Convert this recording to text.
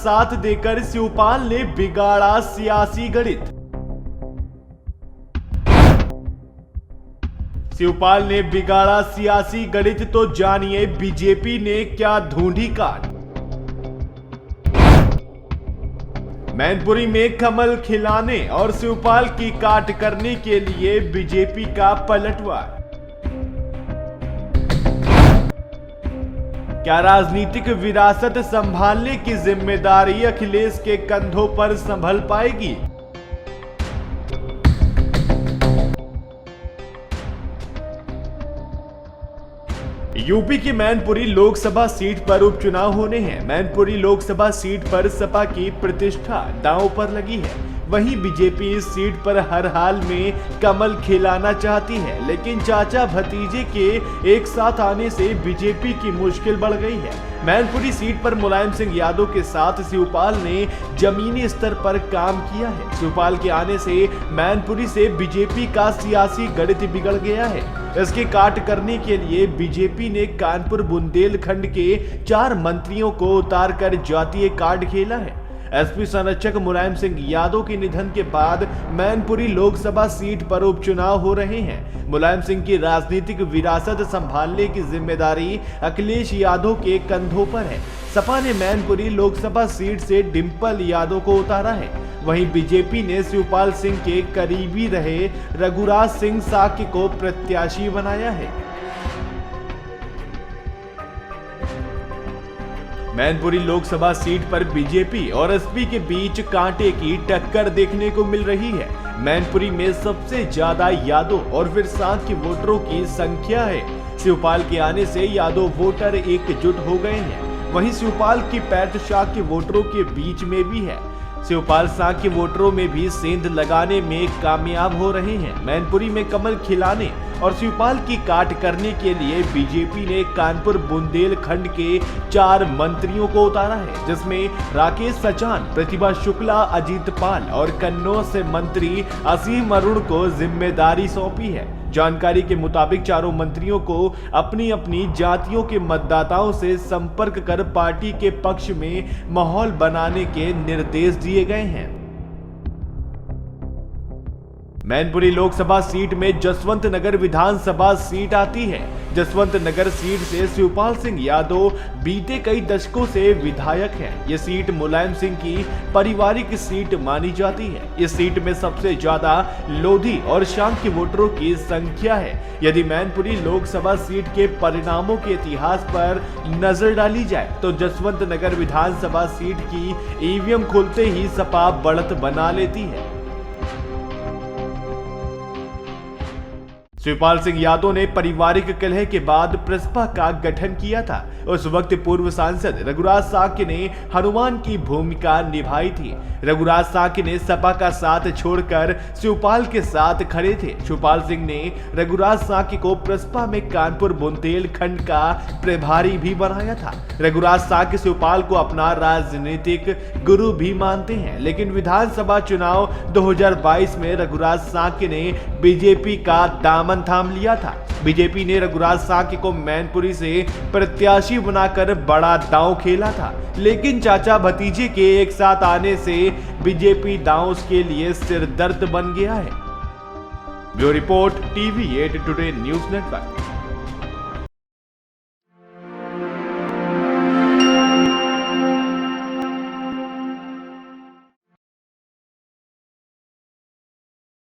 साथ देकर शिवपाल ने बिगाड़ा सियासी गणित। शिवपाल ने बिगाड़ा सियासी गणित, तो जानिए बीजेपी ने क्या ढूंढी काट। मैनपुरी में कमल खिलाने और शिवपाल की काट करने के लिए बीजेपी का पलटवार। क्या राजनीतिक विरासत संभालने की जिम्मेदारी अखिलेश के कंधों पर संभल पाएगी? यूपी की मैनपुरी लोकसभा सीट पर उपचुनाव होने हैं। मैनपुरी लोकसभा सीट पर सपा की प्रतिष्ठा दांव पर लगी है। वहीं बीजेपी इस सीट पर हर हाल में कमल खिलाना चाहती है, लेकिन चाचा भतीजे के एक साथ आने से बीजेपी की मुश्किल बढ़ गई है। मैनपुरी सीट पर मुलायम सिंह यादव के साथ शिवपाल ने जमीनी स्तर पर काम किया है। शिवपाल के आने से मैनपुरी से बीजेपी का सियासी गणित बिगड़ गया है। इसके काट करने के लिए बीजेपी ने कानपुर बुंदेलखंड के 4 मंत्रियों को उतारकर जातीय कार्ड खेला है। एसपी संरक्षक मुलायम सिंह यादव के निधन के बाद मैनपुरी लोकसभा सीट पर उपचुनाव हो रहे हैं। मुलायम सिंह की राजनीतिक विरासत संभालने की जिम्मेदारी अखिलेश यादव के कंधों पर है। सपा ने मैनपुरी लोकसभा सीट से डिंपल यादव को उतारा है। वहीं बीजेपी ने शिवपाल सिंह के करीबी रहे रघुराज सिंह साक्य को प्रत्याशी बनाया है। मैनपुरी लोकसभा सीट पर बीजेपी और एसपी के बीच कांटे की टक्कर देखने को मिल रही है। मैनपुरी में सबसे ज्यादा यादव और फिर साक्य वोटरों की संख्या है। शिवपाल के आने से यादव वोटर एकजुट हो गए हैं। वहीं शिवपाल की पैठ शाक्य वोटरों के बीच में भी है। शिवपाल साक्य वोटरों में भी सेंध लगाने में कामयाब हो रहे हैं। मैनपुरी में कमल खिलाने और शिवपाल की काट करने के लिए बीजेपी ने कानपुर बुंदेलखंड के 4 मंत्रियों को उतारा है, जिसमें राकेश सचान, प्रतिभा शुक्ला, अजीत पाल और कन्नौज से मंत्री असीम अरुण को जिम्मेदारी सौंपी है। जानकारी के मुताबिक चारों मंत्रियों को अपनी अपनी जातियों के मतदाताओं से संपर्क कर पार्टी के पक्ष में माहौल बनाने के निर्देश दिए गए हैं। मैनपुरी लोकसभा सीट में जसवंत नगर विधानसभा सीट आती है। जसवंत नगर सीट से शिवपाल सिंह यादव बीते कई दशकों से विधायक हैं। ये सीट मुलायम सिंह की पारिवारिक सीट मानी जाती है। इस सीट में सबसे ज्यादा लोधी और शाक्य वोटरों की संख्या है। यदि मैनपुरी लोकसभा सीट के परिणामों के इतिहास पर नजर डाली जाए तो जसवंत नगर विधानसभा सीट की ईवीएम खुलते ही सपा बढ़त बना लेती है। शिवपाल सिंह यादव ने पारिवारिक कलह के बाद प्रसपा का गठन किया था। उस वक्त पूर्व सांसद रघुराज साक्य ने हनुमान की भूमिका निभाई थी। रघुराज साक्य ने सपा का साथ छोड़कर शिवपाल के साथ खड़े थे। शिवपाल सिंह ने रघुराज साक्य को प्रसपा में कानपुर बुंदेलखंड का प्रभारी भी बनाया था। रघुराज साक्य शिवपाल को अपना राजनीतिक गुरु भी मानते हैं, लेकिन विधानसभा चुनाव 2022 में रघुराज साक्य ने बीजेपी का दामन थाम लिया था। बीजेपी ने रघुराज साक्य को मैनपुरी से प्रत्याशी बनाकर बड़ा दांव खेला था, लेकिन चाचा भतीजे के एक साथ आने से बीजेपी दांव के लिए सिरदर्द बन गया है। Bureau report, TV8 today news network.